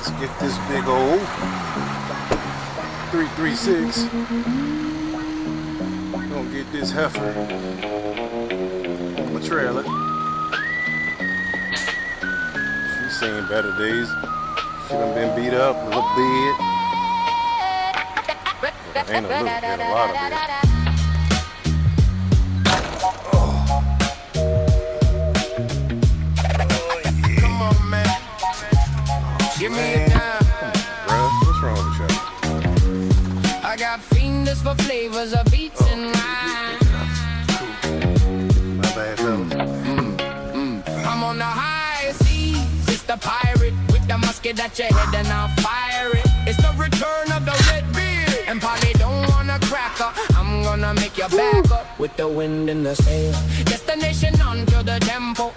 Let's get this big old 336. Gonna get this heifer on my trailer. She's seen better days. She done been beat up, a little bit. Well, ain't a little bit, a lot of it. Give me a dime. Bruh, what's wrong with you? I got fiends for flavors of beats and rhymes. My bad, fellas. I'm on the high seas. It's the pirate with the musket at your head and I'll fire it. It's the return of the red beard. And Polly don't wanna cracker. I'm gonna make you back up with the wind in the sail. Destination onto the tempo.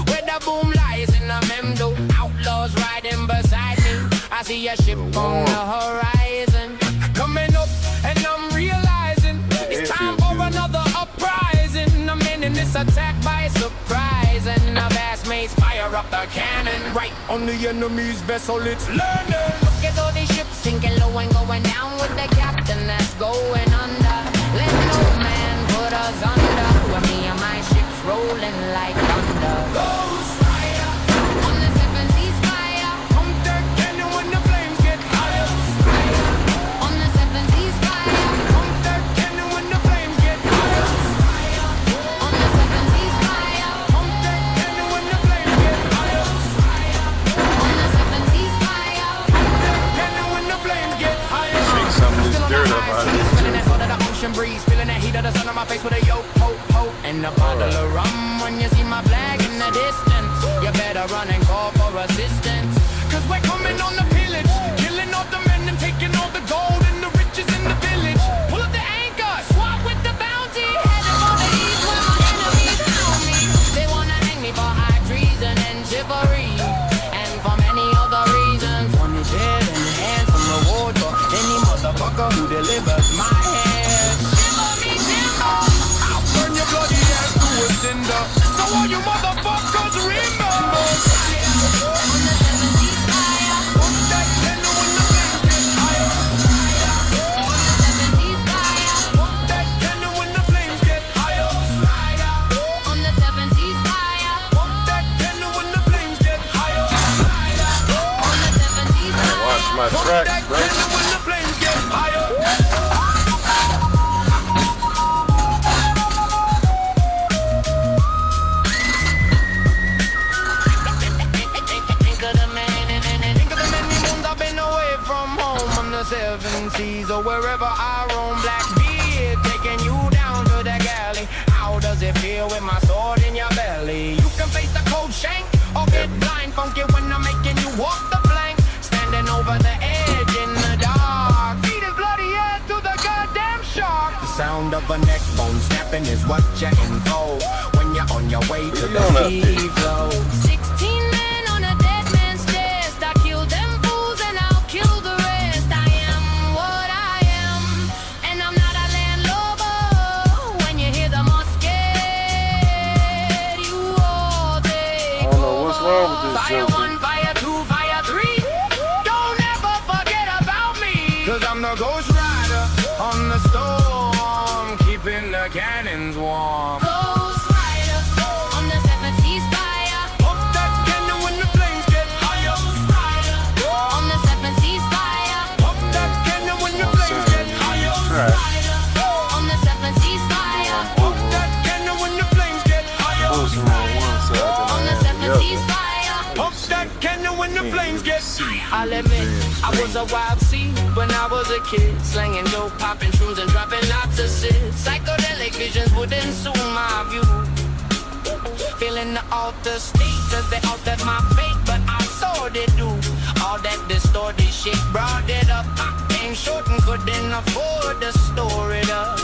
Where the boom lies in the mendo. Outlaws riding beside me. I see a ship on the horizon. Coming up and I'm realizing it's time for another uprising. I'm in this attack by surprise. And the vast mates fire up the cannon. Right on the enemy's vessel, it's landing. Look at all these ships sinking low and going down with the captain that's going under. Let no man put us under. When me and my ships rolling like thunder. Ghost Rider on the seven seas fire. Pump that cannon when the flames get higher. Rider on the seven seas fire. Pump that cannon when the flames get higher. Rider on the seven seas fire. Pump that cannon when the flames get higher. Rider on the seven seas fire. Pump that cannon when the flames get higher. Shake some of this dirt up out of this Feeling that sort of the ocean breeze. Feeling that heat of the sun on my face with a yo, ho, ho. And a bottle of rum when you see my flag in the distance. You better run and call for assistance. Cause we're coming on the pillage. Killing all the men and taking all the gold and the riches in the village. Pull up the anchor, swap with the bounty. Heading for the east where my enemies found me. They wanna hang me for high treason and chivalry. And for many other reasons. Wanted dead and handsome reward for any motherfucker who delivers my hand. Shiver me timber. I'll burn your bloody ass to a cinder. So all you motherfuckers remember. On the seven seas fire. Pump that candle when the flames get higher. On the seven seas fire. Pump that candle when the flames get higher. On the seven seas fire. Pump that candle when the flames get higher. On the seven seas fire. Watch my track, bro. When the flames get higher. Seven seas or wherever I roam, black beard taking you down to the galley. How does it feel with my sword in your belly? You can face the cold shank or get blind funky when I'm making you walk the plank. Standing over the edge in the dark, feed his bloody ass to the goddamn shark. The sound of a neck bone snapping is what you're in for when you're on your way to the sea flow. 16 men on a dead man's chest. I killed them fools and I'll kill the rest. Fire one, fire two, fire three. Don't ever forget about me. Cause I'm the Ghost Rider on the storm, keeping the cannons warm. Ghost Rider on the seven seas fire. Pump that cannon when the flames get higher. Ghost Rider on the seven seas fire. Pump that cannon when the flames get higher. Ghost Rider on the seven seas fire. Pump that cannon when the flames get higher. On the seven seas fire. Pump that cannon when the flames get high. I'll admit, I was a wild seed when I was a kid. Slanging dope, popping shrooms and dropping lots of shit. Psychedelic visions would ensue my view. Feeling the alter states as they altered my fate. But I saw they do all that distorted shit. Brought it up, I came short and couldn't afford to store it up.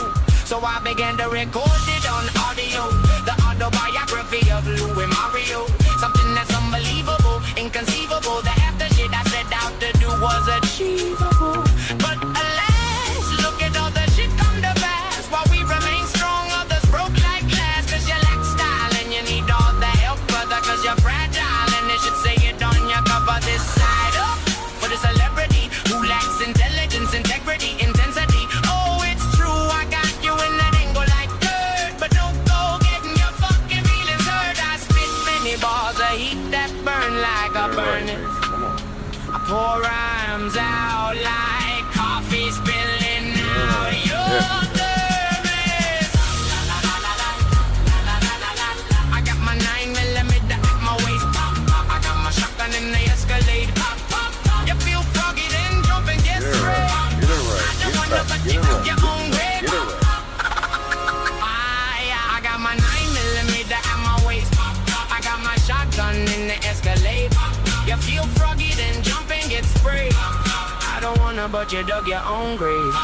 So I began to record it on audio. The autobiography of Louis Mario. Something that's unbelievable, inconceivable. The after shit I set out to do was achievable. But alas, look at all the shit come to pass. While we remain strong, others broke like glass. Cause you lack style and you need all the help, brother. Cause you're fragile and they should say it on your cover this side up. fire burning. Come on. I pour rhymes out like coffee spilling out your dermis. I got my 9mm at my waist. Pop, pop. I got my shotgun in the Escalade. Pop, pop, pop. You feel froggy, then jump and get sprayed. Get it right. I don't wanna but you up your own grave. Get it right. I got my 9mm at my waist. I got my shotgun in the Escalade. You feel froggy, then jump and get sprayed. I don't wanna, but you dug your own grave.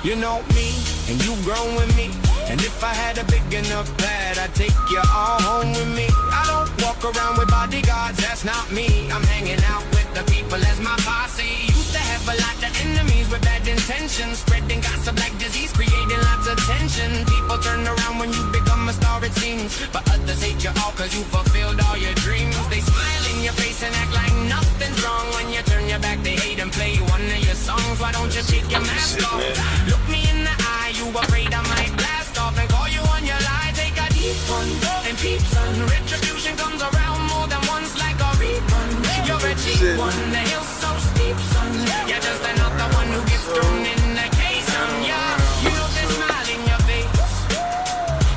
You know me, and you've grown with me. And if I had a big enough pad, I'd take you all home with me. I don't walk around with bodyguards, that's not me. I'm hanging out with the people as my posse. Used to have a lot of enemies with bad intentions, spreading gossip like disease, creating lots of tension. People turn around when you become a star, it seems. But others hate you all cause you fulfilled all your dreams. They smile in your face and act like nothing's wrong. When you turn your back, they hate and play one of your songs. Why don't you take your mask off? Look me in the eye, you afraid I might blast off and call you on your lie. Take a deep one and peep, son. Retribution comes around more than once like a rerun. You're a cheap one, the hill's so steep, son. You're just another one who gets thrown in the case, son. Yeah, you know they smile in your face.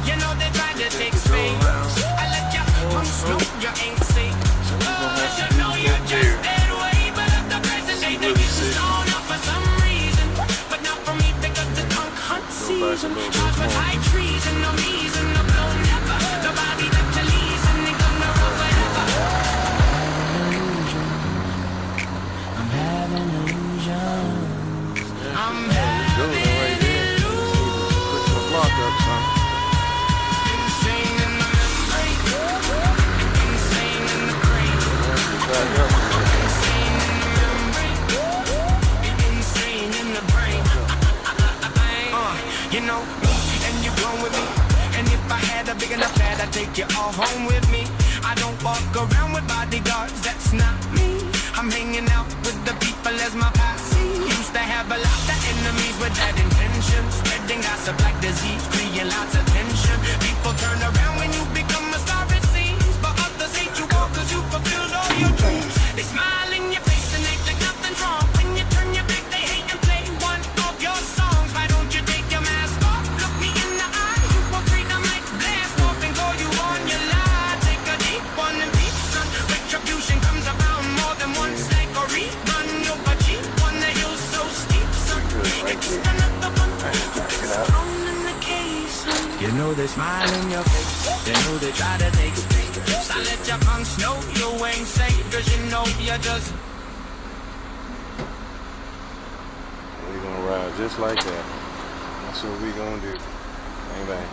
You know they try to take space. I let you come slow, you ain't safe. You know you're just dead weight, but at the present day they get stoned up for some reason. But not for me because the punk hunt season. Charged with high treason, no reason, no blow never. Nobody that you leaves and they gonna run forever. I'm having illusions. I'm having illusions. Put the block up, son. Insane in the membrane. Insane in the brain. Back up. Insane in the membrane. Insane in the brain. You know me, and you grown with me. And if I had a big enough pad, I'd take you all home with me. I don't walk around with bodyguards, that's not me. I'm hanging out with the people as my posse. Used to have a lot of enemies with that intention, spreading gossip like disease, creating lots of tension. People turn around when you become a star, it seems. But others hate you all cause you fulfilled all your dreams. They smile in your face and act like nothing's wrong. When you turn your back, they hate and play one of your songs. Why don't you take your mask off? Look me in the eye, you afraid I might blast off and call you on your lie. Take a deep one and peep, son. Retribution comes around more than once like a rerun. You're a cheap one, the hill's so steep, son. It's another one who gets thrown in the case, son. You know they smile in your face, they know they try to take space. I let your punks know you ain't safe, cause you know you're just. We gonna ride just like that. That's what we gonna do. Bang bang.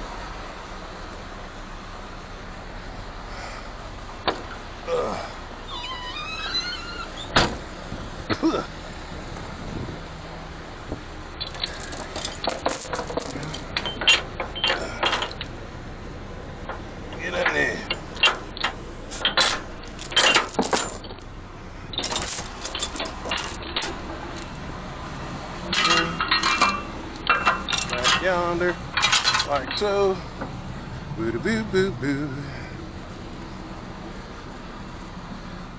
Get in there. Back yonder, like so. Boo boo boo boo.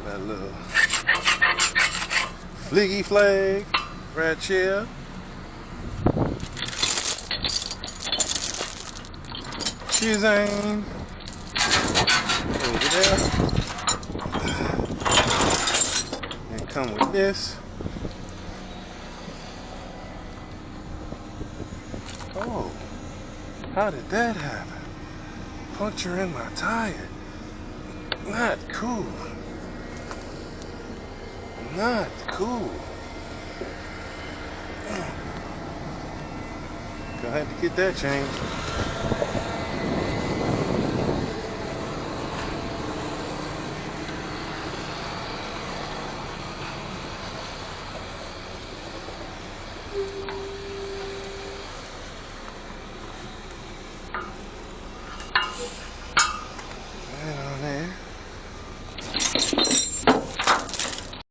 That little fliggy flag right here. Shazam. Over there. And come with this. Oh, how did that happen? Puncture in my tire. Not cool. Not cool. Gonna have to get that changed.